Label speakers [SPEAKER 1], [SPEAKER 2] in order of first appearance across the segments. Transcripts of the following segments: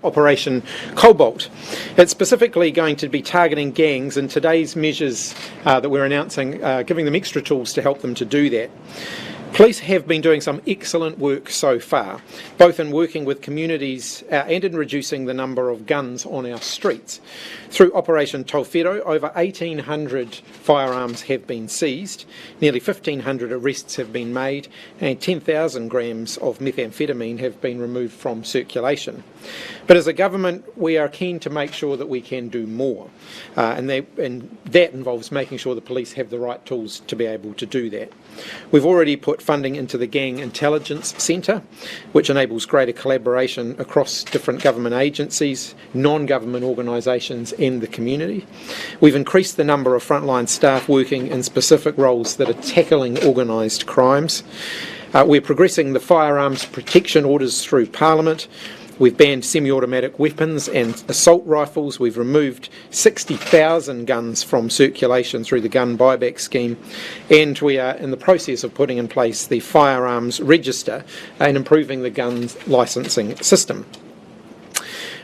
[SPEAKER 1] Operation Cobalt. It's specifically going to be targeting gangs, and today's measures that we're announcing giving them extra tools to help them to do that. Police have been doing some excellent work so far, both in working with communities and in reducing the number of guns on our streets. Through Operation Ōtāhuhu, over 1,800 firearms have been seized, nearly 1,500 arrests have been made, and 10,000 grams of methamphetamine have been removed from circulation. But as a government, we are keen to make sure that we can do more, and that involves making sure the police have the right tools to be able to do that. We've already put funding into the Gang Intelligence Centre, which enables greater collaboration across different government agencies, non-government organisations and the community. We've increased the number of frontline staff working in specific roles that are tackling organised crimes. We're progressing the firearms protection orders through Parliament. We've banned semi-automatic weapons and assault rifles. We've removed 60,000 guns from circulation through the gun buyback scheme, and we are in the process of putting in place the firearms register and improving the guns licensing system.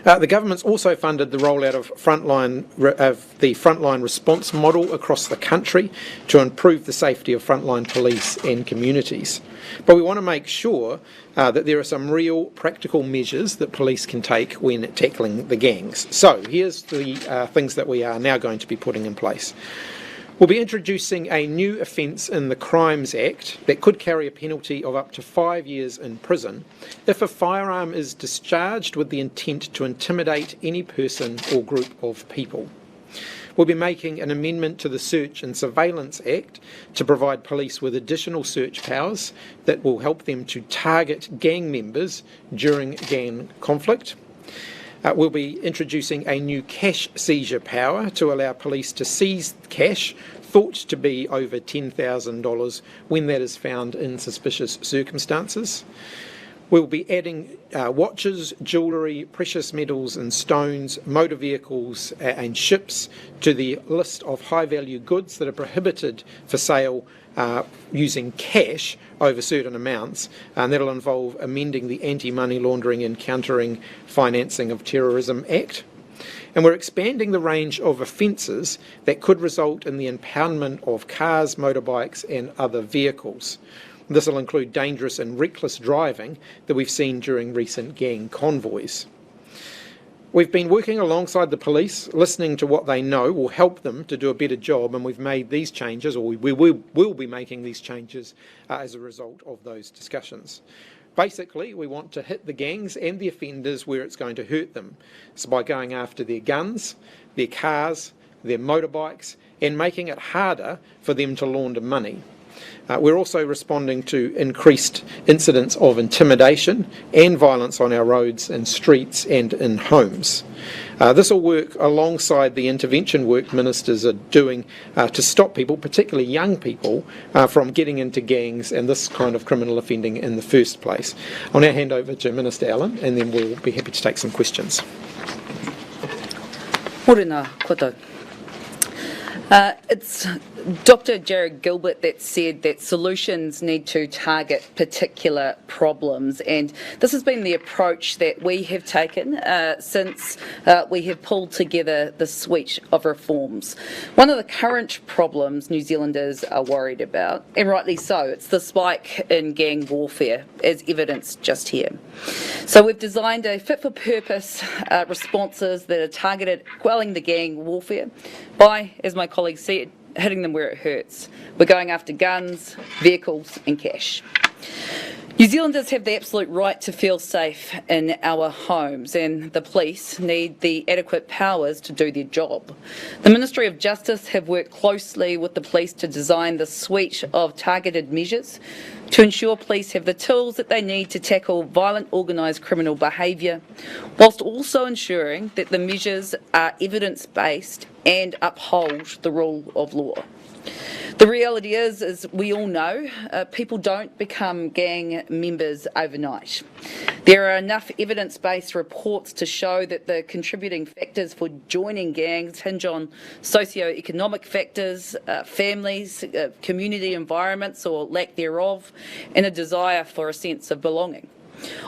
[SPEAKER 1] The government's also funded the rollout of the frontline response model across the country to improve the safety of frontline police and communities. But we want to make sure that there are some real practical measures that police can take when tackling the gangs. So here's the things that we are now going to be putting in place. We'll be introducing a new offence in the Crimes Act that could carry a penalty of up to 5 years in prison if a firearm is discharged with the intent to intimidate any person or group of people. We'll be making an amendment to the Search and Surveillance Act to provide police with additional search powers that will help them to target gang members during gang conflict. We'll be introducing a new cash seizure power to allow police to seize cash thought to be over $10,000 when that is found in suspicious circumstances. We'll be adding watches, jewellery, precious metals and stones, motor vehicles and ships to the list of high-value goods that are prohibited for sale using cash over certain amounts, and that'll involve amending the Anti-Money Laundering and Countering Financing of Terrorism Act. And we're expanding the range of offences that could result in the impoundment of cars, motorbikes and other vehicles. This will include dangerous and reckless driving that we've seen during recent gang convoys. We've been working alongside the police, listening to what they know will help them to do a better job, and we've made these changes, or we will be making these changes as a result of those discussions. Basically, we want to hit the gangs and the offenders where it's going to hurt them. So by going after their guns, their cars, their motorbikes, and making it harder for them to launder money. We're also responding to increased incidents of intimidation and violence on our roads and streets and in homes. This will work alongside the intervention work ministers are doing to stop people, particularly young people, from getting into gangs and this kind of criminal offending in the first place. I'll now hand over to Minister Allan, and then we'll be happy to take some questions.
[SPEAKER 2] Morena koto. It's Dr. Jared Gilbert that said that solutions need to target particular problems, and this has been the approach that we have taken since we have pulled together the suite of reforms. One of the current problems New Zealanders are worried about, and rightly so, it's the spike in gang warfare, as evidenced just here. So we've designed a fit-for-purpose responses that are targeted at quelling the gang warfare by, as my colleague said, hitting them where it hurts. We're going after guns, vehicles and cash. New Zealanders have the absolute right to feel safe in our homes, and the police need the adequate powers to do their job. The Ministry of Justice have worked closely with the police to design the suite of targeted measures to ensure police have the tools that they need to tackle violent organised criminal behaviour, whilst also ensuring that the measures are evidence-based and uphold the rule of law. The reality is, as we all know, people don't become gang members overnight. There are enough evidence-based reports to show that the contributing factors for joining gangs hinge on socio-economic factors, families, community environments or lack thereof, and a desire for a sense of belonging.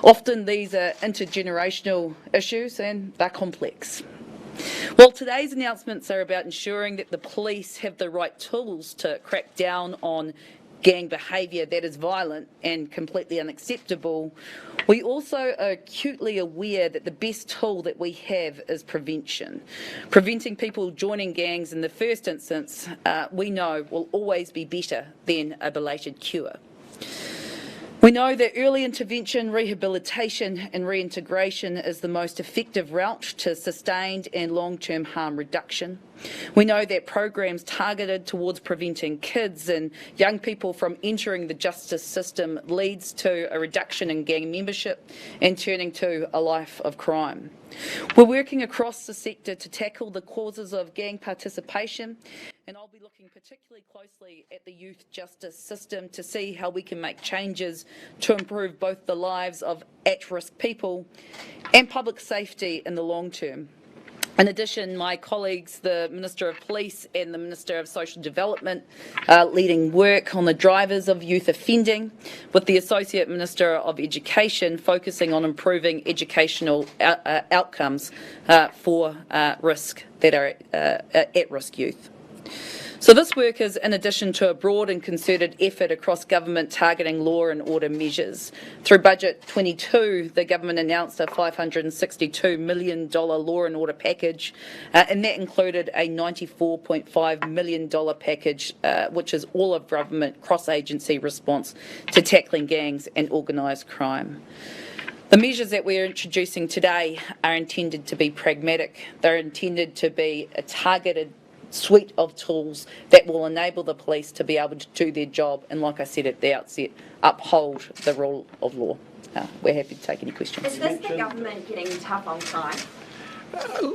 [SPEAKER 2] Often these are intergenerational issues and they're complex. Well, today's announcements are about ensuring that the police have the right tools to crack down on gang behaviour that is violent and completely unacceptable. We also are acutely aware that the best tool that we have is prevention. Preventing people joining gangs in the first instance, we know will always be better than a belated cure. We know that early intervention, rehabilitation and reintegration is the most effective route to sustained and long-term harm reduction. We know that programs targeted towards preventing kids and young people from entering the justice system leads to a reduction in gang membership and turning to a life of crime. We're working across the sector to tackle the causes of gang participation, and I'll be looking particularly closely at the youth justice system to see how we can make changes to improve both the lives of at-risk people and public safety in the long term. In addition, my colleagues, the Minister of Police and the Minister of Social Development, are leading work on the drivers of youth offending, with the Associate Minister of Education focusing on improving educational outcomes for at-risk youth. So this work is in addition to a broad and concerted effort across government targeting law and order measures. Through Budget 22, the government announced a $562 million law and order package, and that included a $94.5 million package, which is all of government cross-agency response to tackling gangs and organised crime. The measures that we're introducing today are intended to be pragmatic. They're intended to be a targeted suite of tools that will enable the police to be able to do their job and, like I said at the outset, uphold the rule of law. We're happy to take any questions.
[SPEAKER 3] Is this the government getting tough on crime?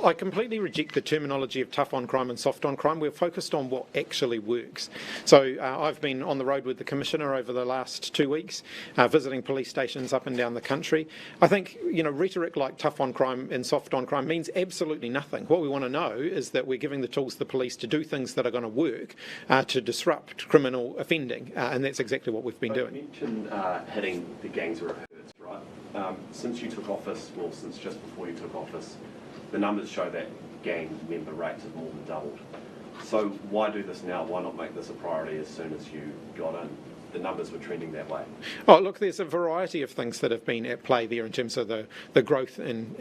[SPEAKER 1] I completely reject the terminology of tough on crime and soft on crime. We're focused on what actually works. So I've been on the road with the Commissioner over the last 2 weeks, visiting police stations up and down the country. I think, rhetoric like tough on crime and soft on crime means absolutely nothing. What we want to know is that we're giving the tools to the police to do things that are going to work to disrupt criminal offending, and that's exactly what we've been doing.
[SPEAKER 4] You mentioned hitting the gangs where it hurts, right? Since you took office, well, since just before you took office, the numbers show that gang member rates have more than doubled. So why do this now? Why not make this a priority as soon as you got in? The numbers were trending that way.
[SPEAKER 1] Oh, look, there's a variety of things that have been at play there in terms of the growth in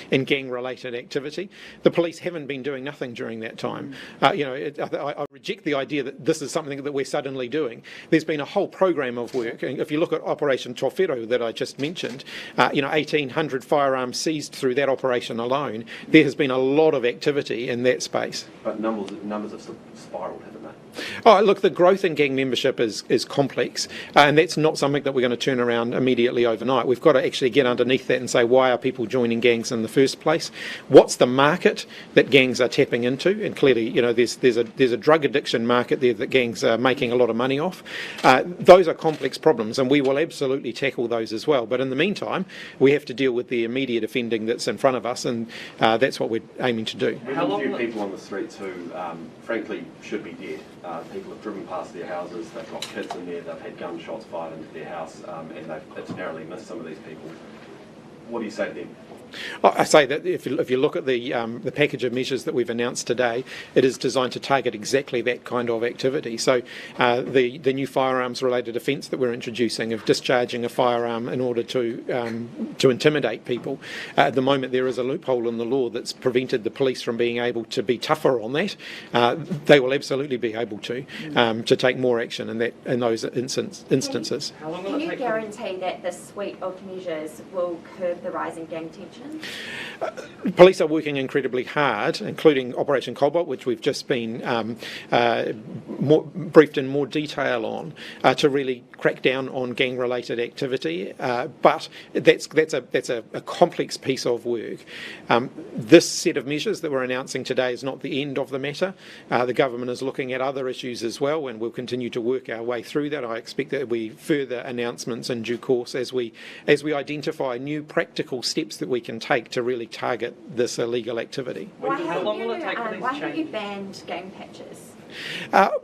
[SPEAKER 1] gang-related activity. The police haven't been doing nothing during that time. I reject the idea that this is something that we're suddenly doing. There's been a whole program of work. And if you look at Operation Ōtāhuhu that I just mentioned, 1,800 firearms seized through that operation alone. There has been a lot of activity in that space.
[SPEAKER 4] But numbers have spiralled, haven't they?
[SPEAKER 1] Oh, look, the growth in gang membership is complex, and that's not something that we're going to turn around immediately overnight. We've got to actually get underneath that and say, why are people joining gangs in the first place? What's the market that gangs are tapping into? And clearly, there's a drug addiction market there that gangs are making a lot of money off. Those are complex problems, and we will absolutely tackle those as well. But in the meantime, we have to deal with the immediate offending that's in front of us, and that's what we're aiming to do.
[SPEAKER 4] There's a few people on the streets who, frankly, should be dead. People have driven past their houses, they've got kids in there, they've had gunshots fired into their house, and it's narrowly missed some of these people. What do you say to them?
[SPEAKER 1] I say that if you look at the package of measures that we've announced today, it is designed to target exactly that kind of activity. So the new firearms-related offence that we're introducing of discharging a firearm in order to intimidate people, at the moment there is a loophole in the law that's prevented the police from being able to be tougher on that. They will absolutely be able to take more action in those instances.
[SPEAKER 3] Can you guarantee that this suite of measures will curb the rise in gang tension?
[SPEAKER 1] Police are working incredibly hard, including Operation Cobalt, which we've just been briefed in more detail on, to really crack down on gang-related activity. But that's a complex piece of work. This set of measures that we're announcing today is not the end of the matter. The government is looking at other issues as well, and we'll continue to work our way through that. I expect there will be further announcements in due course as we identify new practical steps that we can take to really target this illegal activity.
[SPEAKER 3] Why haven't you banned gang patches?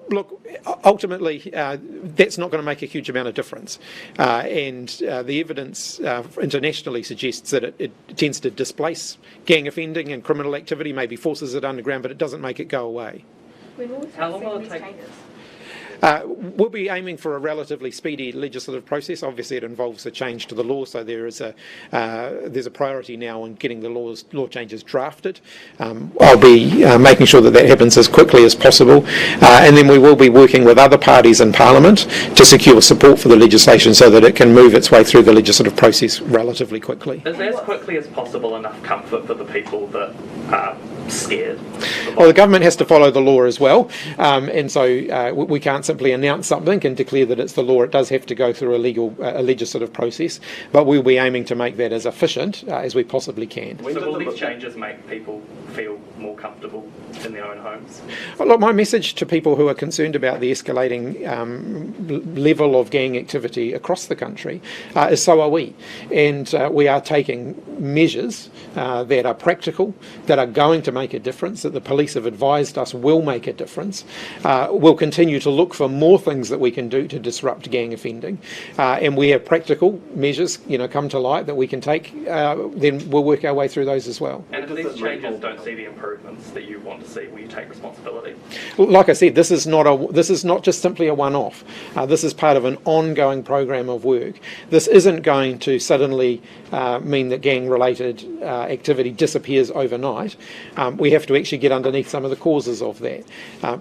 [SPEAKER 1] Look, ultimately, that's not going to make a huge amount of difference. And the evidence internationally suggests that it tends to displace gang offending and criminal activity, maybe forces it underground, but it doesn't make it go away.
[SPEAKER 5] How long will it take?
[SPEAKER 1] We'll be aiming for a relatively speedy legislative process. Obviously, it involves a change to the law, so there's a priority now on getting the law changes drafted. I'll be making sure that happens as quickly as possible, and then we will be working with other parties in Parliament to secure support for the legislation so that it can move its way through the legislative process relatively quickly.
[SPEAKER 5] Is as quickly as possible enough comfort for the people that are scared?
[SPEAKER 1] Well, the government has to follow the law as well, and so we can't simply announce something and declare that it's the law. It does have to go through a legislative process, but we'll be aiming to make that as efficient as we possibly can.
[SPEAKER 5] So will these changes make people feel more comfortable in their own homes?
[SPEAKER 1] Well, look, my message to people who are concerned about the escalating level of gang activity across the country is so are we. And we are taking measures that are practical, that are going to make a difference, that the police have advised us will make a difference. We'll continue to look for more things that we can do to disrupt gang offending. And we have practical measures, come to light that we can take, then we'll work our way through those as well.
[SPEAKER 5] And if these changes don't see the improvements that you want to see, will you take responsibility?
[SPEAKER 1] Like I said, this is not just simply a one-off. This is part of an ongoing program of work. This isn't going to suddenly mean that gang-related activity disappears overnight. We have to actually get underneath some of the causes of that.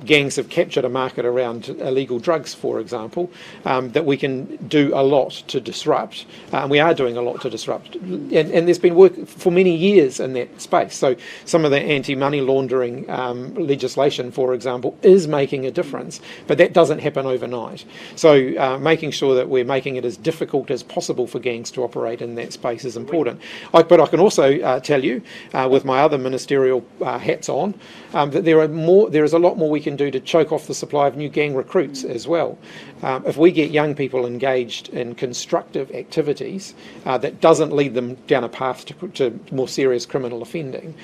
[SPEAKER 1] Gangs have captured a market around illegal drugs, for example, that we can do a lot to disrupt. We are doing a lot to disrupt. And there's been work for many years in that space. So some of the anti-money laundering legislation, for example, is making a difference, but that doesn't happen overnight. So making sure that we're making it as difficult as possible for gangs to operate in that space is important. But I can also tell you, with my other ministerial hats on, that there is a lot more we can do to choke off the supply of new gang recruits as well. If we get young people engaged in constructive activities that doesn't lead them down a path to more serious criminal offending,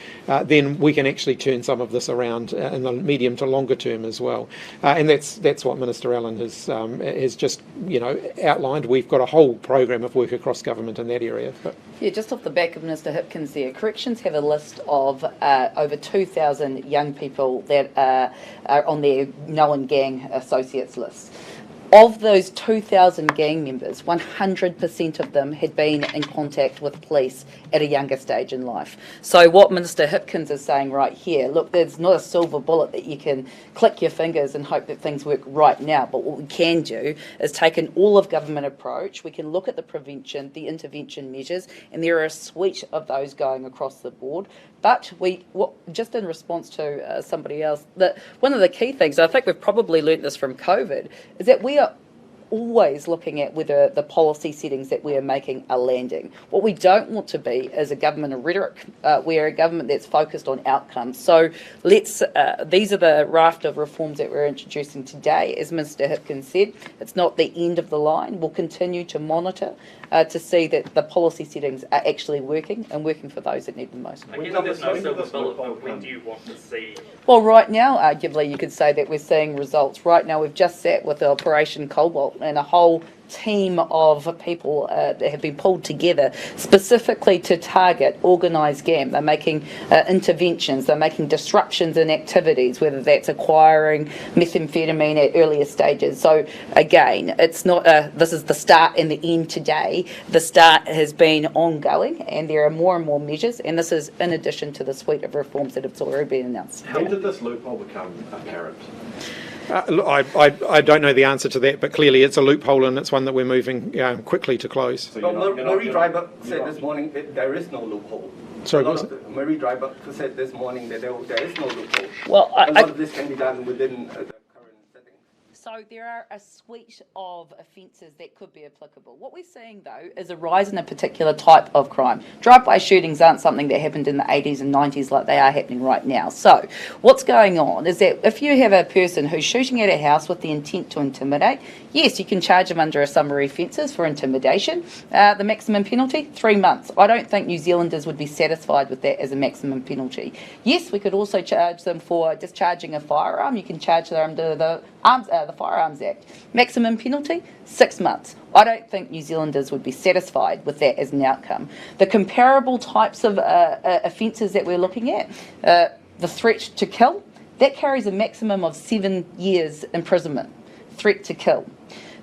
[SPEAKER 1] then we can actually turn some of this around in the medium to longer term as well. And that's what Minister Allan has just outlined. We've got a whole program of work across government in that area. But
[SPEAKER 2] yeah, just off the back of Minister Hipkins there, Corrections have a list of over 2,000 young people that are on their known gang associates list. Of those 2,000 gang members, 100% of them had been in contact with police at a younger stage in life. So what Minister Hipkins is saying right here, look, there's not a silver bullet that you can click your fingers and hope that things work right now. But what we can do is take an all-of-government approach. We can look at the prevention, the intervention measures, and there are a suite of those going across the board. But just in response to somebody else, one of the key things, I think we've probably learnt this from COVID, is that we are always looking at whether the policy settings that we are making are landing. What we don't want to be is a government of rhetoric. We're a government that's focused on outcomes. So these are the raft of reforms that we're introducing today. As Mr Hipkins said, it's not the end of the line. We'll continue to monitor to see that the policy settings are actually working and working for those that need them most.
[SPEAKER 5] Again, there's no silver bullet, but when do you want to see?
[SPEAKER 2] Well, right now, arguably, you could say that we're seeing results. Right now, we've just sat with the Operation Cobalt and a whole team of people that have been pulled together specifically to target organised gang. They're making interventions, they're making disruptions in activities, whether that's acquiring methamphetamine at earlier stages. So again, it's not this is the start and the end today. The start has been ongoing and there are more and more measures, and this is in addition to the suite of reforms that have already been announced.
[SPEAKER 4] When did this loophole become apparent?
[SPEAKER 1] Look, I don't know the answer to that, but clearly it's a loophole and it's one that we're moving quickly to close.
[SPEAKER 4] So
[SPEAKER 6] Marie Driver said this morning that there is no loophole.
[SPEAKER 1] Sorry, what was it?
[SPEAKER 6] Marie Driver said this morning that there is no loophole.
[SPEAKER 2] Well,
[SPEAKER 6] and what of this can be done within the current setting?
[SPEAKER 2] So there are a suite of offences that could be applicable. What we're seeing, though, is a rise in a particular type of crime. Drive-by shootings aren't something that happened in the 80s and 90s like they are happening right now. So what's going on is that if you have a person who's shooting at a house with the intent to intimidate, yes, you can charge them under a summary offences for intimidation. The maximum penalty, 3 months. I don't think New Zealanders would be satisfied with that as a maximum penalty. Yes, we could also charge them for discharging a firearm. You can charge them under the Firearms Act. Maximum penalty, 6 months. I don't think New Zealanders would be satisfied with that as an outcome. The comparable types of offences that we're looking at, the threat to kill, that carries a maximum of 7 years imprisonment. Threat to kill.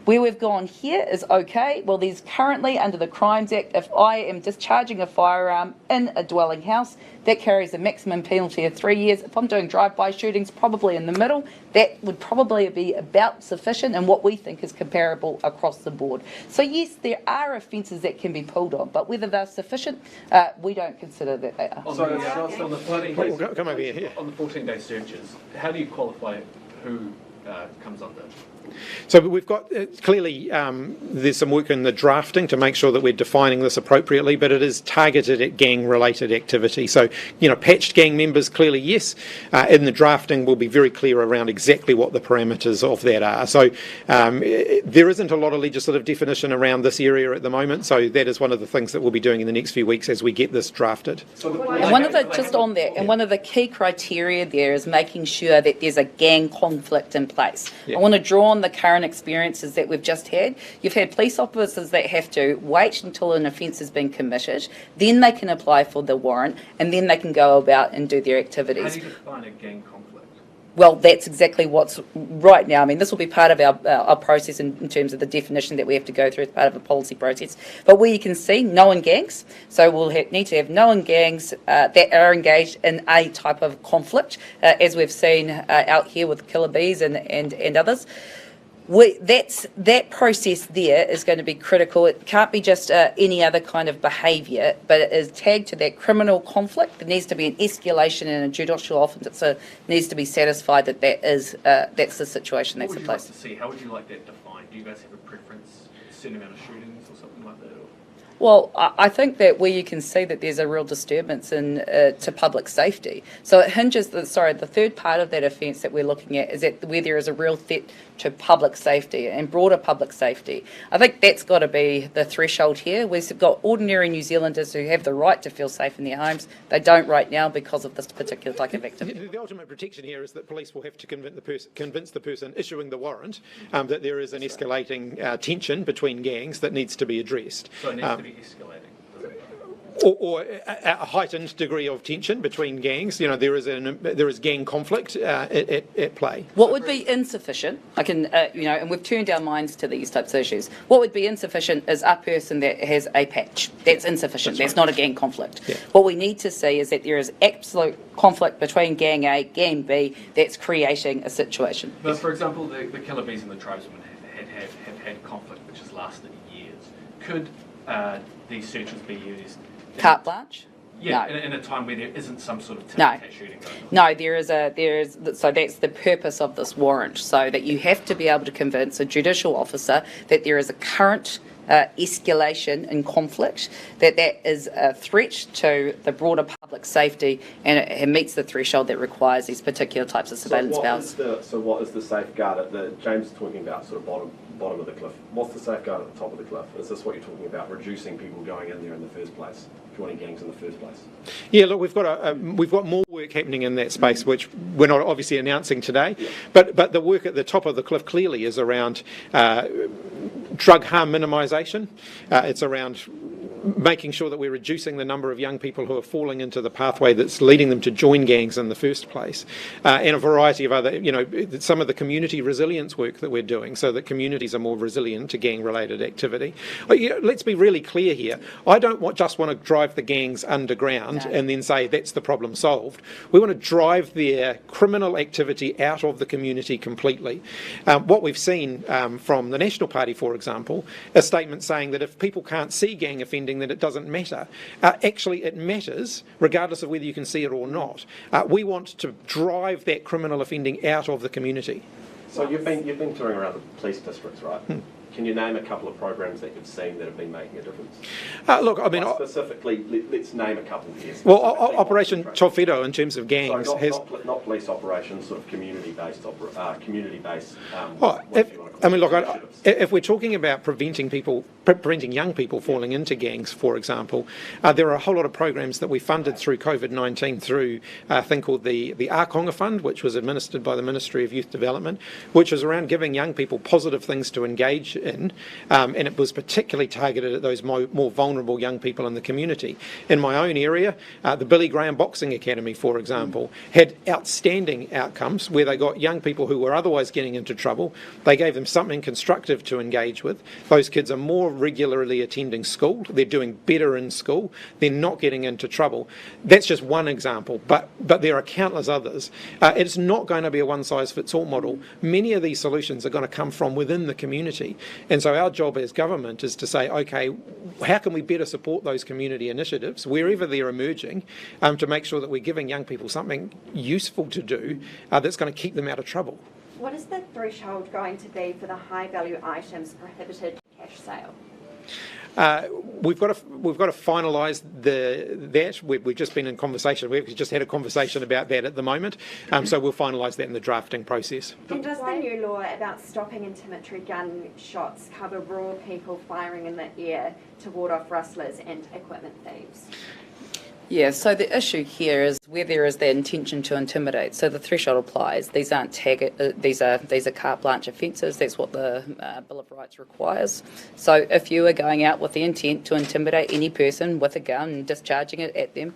[SPEAKER 2] Where we've gone here is okay. Well, there's currently under the Crimes Act, if I am discharging a firearm in a dwelling house, that carries a maximum penalty of 3 years. If I'm doing drive-by shootings, probably in the middle, that would probably be about sufficient and what we think is comparable across the board. So yes, there are offences that can be pulled on, but whether they're sufficient, we don't consider that they are.
[SPEAKER 6] On the 14-day
[SPEAKER 1] Come over here.
[SPEAKER 6] on the 14-day searches, how do you qualify who comes under?
[SPEAKER 1] So we've got, clearly there's some work in the drafting to make sure that we're defining this appropriately, but it is targeted at gang-related activity. So, patched gang members, clearly yes. In the drafting, we'll be very clear around exactly what the parameters of that are. So there isn't a lot of legislative definition around this area at the moment, so that is one of the things that we'll be doing in the next few weeks as we get this drafted.
[SPEAKER 2] And one of the key criteria there is making sure that there's a gang conflict in place.
[SPEAKER 1] Yeah.
[SPEAKER 2] I want to draw on the current experiences that we've just had. You've had police officers that have to wait until an offence has been committed, then they can apply for the warrant, and then they can go about and do their activities.
[SPEAKER 6] How do you define a gang conflict?
[SPEAKER 2] Well, that's exactly what's right now. I mean, this will be part of our process in terms of the definition that we have to go through as part of a policy process. But where you can see known gangs, so we'll need to have known gangs that are engaged in a type of conflict, as we've seen out here with killer bees and others. That process there is going to be critical. It can't be just any other kind of behaviour, but it is tagged to that criminal conflict. There needs to be an escalation, and a judicial officer needs to be satisfied that that's the situation that's in place.
[SPEAKER 6] What would you like to see? How would you like that defined? Do you guys have a preference, a certain amount of shootings or something like that?
[SPEAKER 2] Well, I think that where you can see that there's a real disturbance to public safety. So it hinges, the third part of that offence that we're looking at is that where there is a real threat to public safety and broader public safety. I think that's got to be the threshold here. We've got ordinary New Zealanders who have the right to feel safe in their homes. They don't right now because of this particular type of activity.
[SPEAKER 1] The ultimate protection here is that police will have to convince the person issuing the warrant that there is an escalating tension between gangs that needs to be addressed.
[SPEAKER 6] So it needs to be escalating.
[SPEAKER 1] Or a heightened degree of tension between gangs. There is gang conflict at play.
[SPEAKER 2] What would be insufficient, and we've turned our minds to these types of issues. What would be insufficient is a person that has a patch. That's insufficient. That's not a gang conflict. Yeah. What we need to see is that there is absolute conflict between gang A, gang B, that's creating a situation.
[SPEAKER 6] But for example, the killer bees and the tribesmen have had conflict which has lasted years. Could these searches be used?
[SPEAKER 2] Carte blanche?
[SPEAKER 6] Yeah,
[SPEAKER 2] no.
[SPEAKER 6] in a time where there isn't some sort of tit-for-tat shooting going on.
[SPEAKER 2] No, so that's the purpose of this warrant, so that you have to be able to convince a judicial officer that there is a current escalation in conflict, that is a threat to the broader public safety, and it meets the threshold that requires these particular types of surveillance powers.
[SPEAKER 4] So what is the safeguard at the, James is talking about sort of bottom of the cliff. What's the safeguard at the top of the cliff? Is this what you're talking about, reducing people going in there in the first place, joining gangs in the first place? Yeah, look, we've got more work happening in that space, which we're not obviously announcing today, but the work at the top of the cliff clearly is around drug harm minimisation. It's around making sure that we're reducing the number of young people who are falling into the pathway that's leading them to join gangs in the first place, and a variety of other, some of the community resilience work that we're doing so that communities are more resilient to gang-related activity. Let's be really clear here. I don't just want to drive the gangs underground and then say that's the problem solved. We want to drive their criminal activity out of the community completely. What we've seen from the National Party, for example, a statement saying that if people can't see gang offending, then it doesn't matter. Actually, it matters, regardless of whether you can see it or not. We want to drive that criminal offending out of the community. So you've been touring around the police districts, right? Can you name a couple of programs that you've seen that have been making a difference?
[SPEAKER 1] Look, I mean,
[SPEAKER 4] specifically, let's name a couple here.
[SPEAKER 1] Well, Operation Ōtāhuhu in terms of gangs
[SPEAKER 4] so not police operations, sort of community-based.
[SPEAKER 1] If we're talking about preventing young people falling into gangs, for example, there are a whole lot of programs that we funded through COVID-19 through a thing called the Ākonga Fund, which was administered by the Ministry of Youth Development, which was around giving young people positive things to engage in, and it was particularly targeted at those more vulnerable young people in the community. In my own area, the Billy Graham Boxing Academy, for example, had outstanding outcomes where they got young people who were otherwise getting into trouble. They gave them something constructive to engage with. Those kids are more regularly attending school. They're doing better in school. They're not getting into trouble. That's just one example, but there are countless others. It's not going to be a one-size-fits-all model. Many of these solutions are going to come from within the community. And so our job as government is to say, okay, how can we better support those community initiatives wherever they're emerging, to make sure that we're giving young people something useful to do that's going to keep them out of trouble.
[SPEAKER 3] What is the threshold going to be for the high value items prohibited cash sale?
[SPEAKER 1] We've got to finalise that. We've just been in conversation. We've just had a conversation about that at the moment. So we'll finalise that in the drafting process.
[SPEAKER 3] And does the new law about stopping intimidatory gun shots cover raw people firing in the air to ward off rustlers and equipment thieves?
[SPEAKER 2] Yeah, so the issue here is where there is the intention to intimidate. So the threshold applies. These aren't these are carte blanche offences. That's what the Bill of Rights requires. So if you are going out with the intent to intimidate any person with a gun and discharging it at them,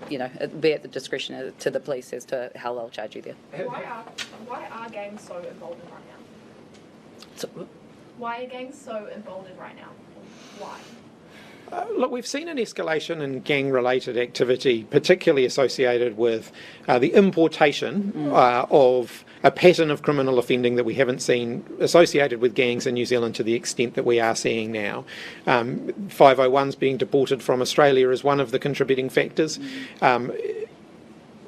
[SPEAKER 2] it'll be at the discretion to the police as to how they'll charge you there.
[SPEAKER 7] Why are gangs so emboldened right now? Why are gangs so emboldened right now? Why?
[SPEAKER 1] Look, we've seen an escalation in gang-related activity, particularly associated with the importation of a pattern of criminal offending that we haven't seen associated with gangs in New Zealand to the extent that we are seeing now. 501s being deported from Australia is one of the contributing factors.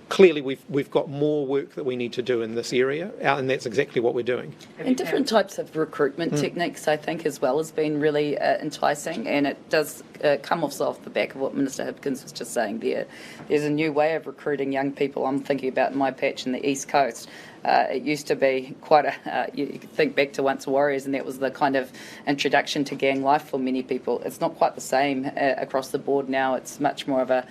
[SPEAKER 1] Clearly, we've got more work that we need to do in this area, and that's exactly what we're doing.
[SPEAKER 2] And different types of recruitment techniques, I think, as well, has been really enticing, and it does come off the back of what Minister Hipkins was just saying there. There's a new way of recruiting young people. I'm thinking about my patch in the East Coast. It used to be quite you could think back to Once Warriors, and that was the kind of introduction to gang life for many people. It's not quite the same across the board now. It's much more of a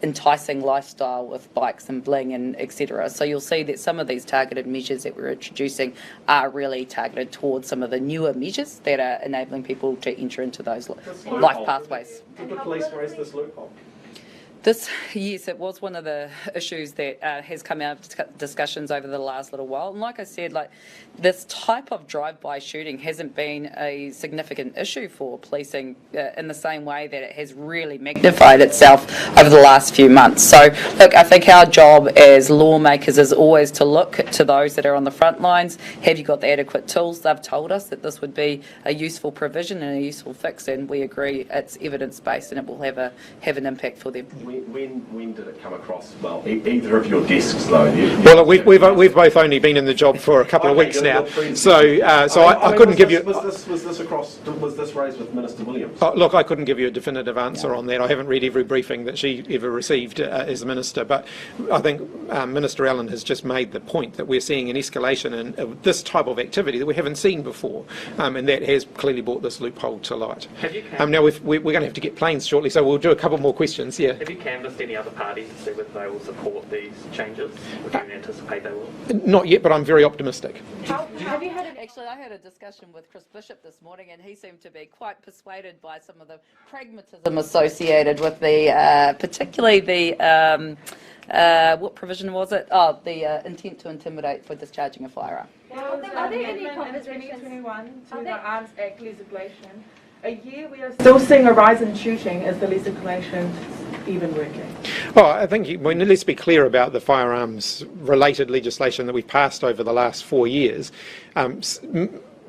[SPEAKER 2] enticing lifestyle with bikes and bling and etc. So you'll see that some of these targeted measures that we're introducing are really targeted towards some of the newer measures that are enabling people to enter into those life pathways.
[SPEAKER 4] Did the police raise this loophole?
[SPEAKER 2] Yes, it was one of the issues that has come out of discussions over the last little while. And like I said, this type of drive-by shooting hasn't been a significant issue for policing in the same way that it has really magnified itself over the last few months. So, look, I think our job as lawmakers is always to look to those that are on the front lines. Have you got the adequate tools? They've told us that this would be a useful provision and a useful fix, and we agree it's evidence-based and it will have an impact for them.
[SPEAKER 4] When did it come across? Well, either of your desks, though.
[SPEAKER 1] Well, we've both only been in the job for a couple of weeks now, so I couldn't give you.
[SPEAKER 4] Was this raised with Minister Williams?
[SPEAKER 1] Look, I couldn't give you a definitive answer on that. I haven't read every briefing that she ever received as a minister, but I think Minister Allan has just made the point that we're seeing an escalation in this type of activity that we haven't seen before, and that has clearly brought this loophole to light. Now we're going to have to get planes shortly, so we'll do a couple more questions. Yeah.
[SPEAKER 5] Have you canvassed any other parties to see whether they will support these changes? Or do you anticipate they will?
[SPEAKER 1] Not yet, but I'm very optimistic.
[SPEAKER 7] Have you had
[SPEAKER 2] Actually, I had a discussion with Chris Bishop this morning, and he seemed to be quite persuaded by some of the pragmatism associated with the, particularly the, what provision was it? Oh, the intent to intimidate for discharging a firearm.
[SPEAKER 7] Are there any conversations 2021 to the Arms Act legislation? A year we are still seeing a rise in shooting. Is the legislation even working?
[SPEAKER 1] Well, I think let's be clear about the firearms-related legislation that we've passed over the last 4 years.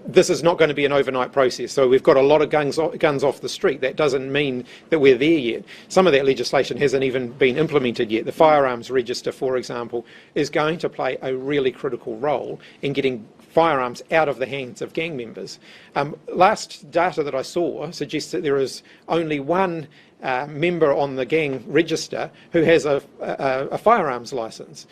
[SPEAKER 1] this is not going to be an overnight process. So we've got a lot of guns off the street. That doesn't mean that we're there yet. Some of that legislation hasn't even been implemented yet. The firearms register, for example, is going to play a really critical role in getting firearms out of the hands of gang members. Last data that I saw suggests that there is only one member on the gang register who has a firearms licence.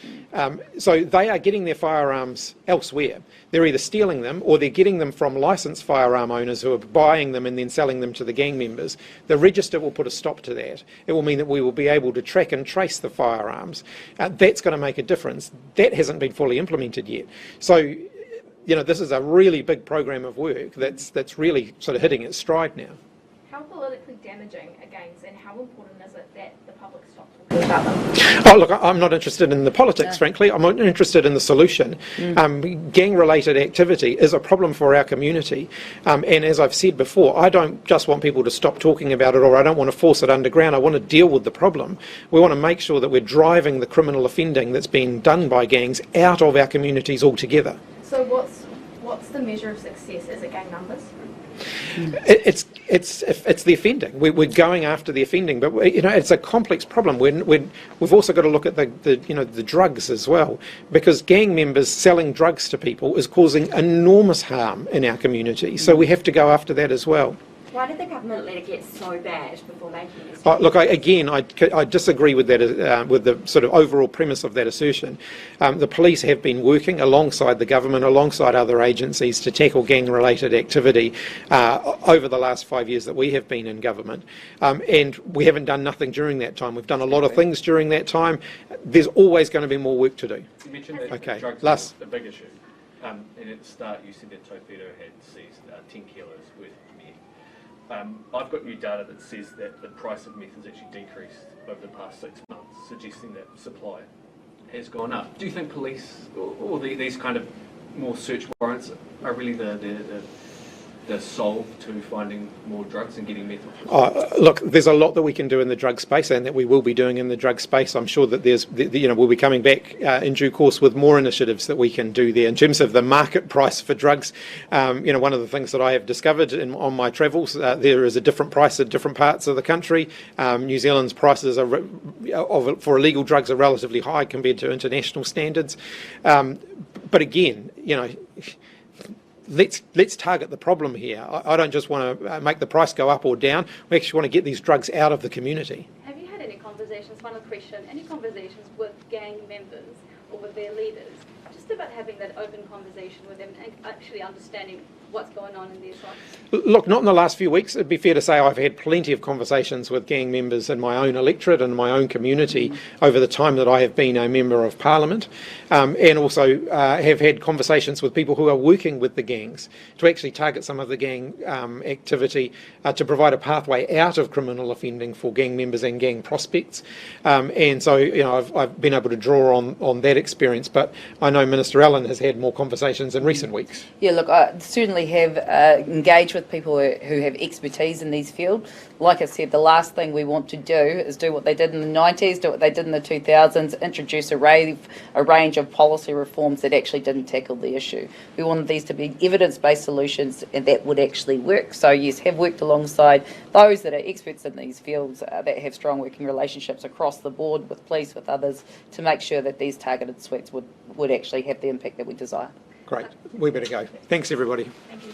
[SPEAKER 1] So they are getting their firearms elsewhere. They're either stealing them or they're getting them from licensed firearm owners who are buying them and then selling them to the gang members. The register will put a stop to that. It will mean that we will be able to track and trace the firearms. That's going to make a difference. That hasn't been fully implemented yet. So, this is a really big program of work that's really sort of hitting its stride now.
[SPEAKER 8] How politically damaging are gangs, and how important is it that the public stop talking about them?
[SPEAKER 1] Oh, look, I'm not interested in the politics, frankly. I'm not interested in the solution. Gang-related activity is a problem for our community. And as I've said before, I don't just want people to stop talking about it, or I don't want to force it underground. I want to deal with the problem. We want to make sure that we're driving the criminal offending that's being done by gangs out of our communities altogether.
[SPEAKER 8] So what's the measure of success? Is it gang numbers?
[SPEAKER 1] It's the offending. We're going after the offending, but it's a complex problem. We've also got to look at the drugs as well, because gang members selling drugs to people is causing enormous harm in our community. So we have to go after that as well.
[SPEAKER 3] Why did the government let it get so bad before making this?
[SPEAKER 1] Look, I disagree with that, with the sort of overall premise of that assertion. The police have been working alongside the government, alongside other agencies to tackle gang-related activity over the last 5 years that we have been in government. And we haven't done nothing during that time. We've done a lot of things during that time. There's always going to be more work to do.
[SPEAKER 6] You mentioned that drugs are the big issue. And at the start you said that Ōtāhuhu had seized 10 kilos worth of meth. I've got new data that says that the price of meth has actually decreased over the past 6 months, suggesting that supply has gone up. Do you think police or these kind of more search warrants are really the solve to finding more drugs and getting meth off?
[SPEAKER 1] Look, there's a lot that we can do in the drug space, and that we will be doing in the drug space. I'm sure that we'll be coming back in due course with more initiatives that we can do there. In terms of the market price for drugs, one of the things that I have discovered on my travels, there is a different price at different parts of the country. New Zealand's prices for illegal drugs are relatively high compared to international standards. But again, let's target the problem here. I don't just want to make the price go up or down. We actually want to get these drugs out of the community.
[SPEAKER 9] Have you had any conversations, final question, any conversations with gang members or with their leaders, just about having that open conversation with them and actually understanding what's going on in their side?
[SPEAKER 1] Look, not in the last few weeks. It'd be fair to say I've had plenty of conversations with gang members in my own electorate and my own community over the time that I have been a member of Parliament, and also have had conversations with people who are working with the gangs to actually target some of the gang activity to provide a pathway out of criminal offending for gang members and gang prospects. And so, I've been able to draw on that experience, but I know Minister Allan has had more conversations in recent weeks.
[SPEAKER 2] Yeah, look, I certainly have engaged with people who have expertise in these fields. Like I said, the last thing we want to do is do what they did in the 90s, do what they did in the 2000s, introduce a range of policy reforms that actually didn't tackle the issue. We wanted these to be evidence-based solutions and that would actually work. So yes, have worked alongside those that are experts in these fields that have strong working relationships across the board with police, with others, to make sure that these targeted sweeps would actually have the impact that we desire.
[SPEAKER 1] Great. We better go. Thanks, everybody.
[SPEAKER 8] Thank you.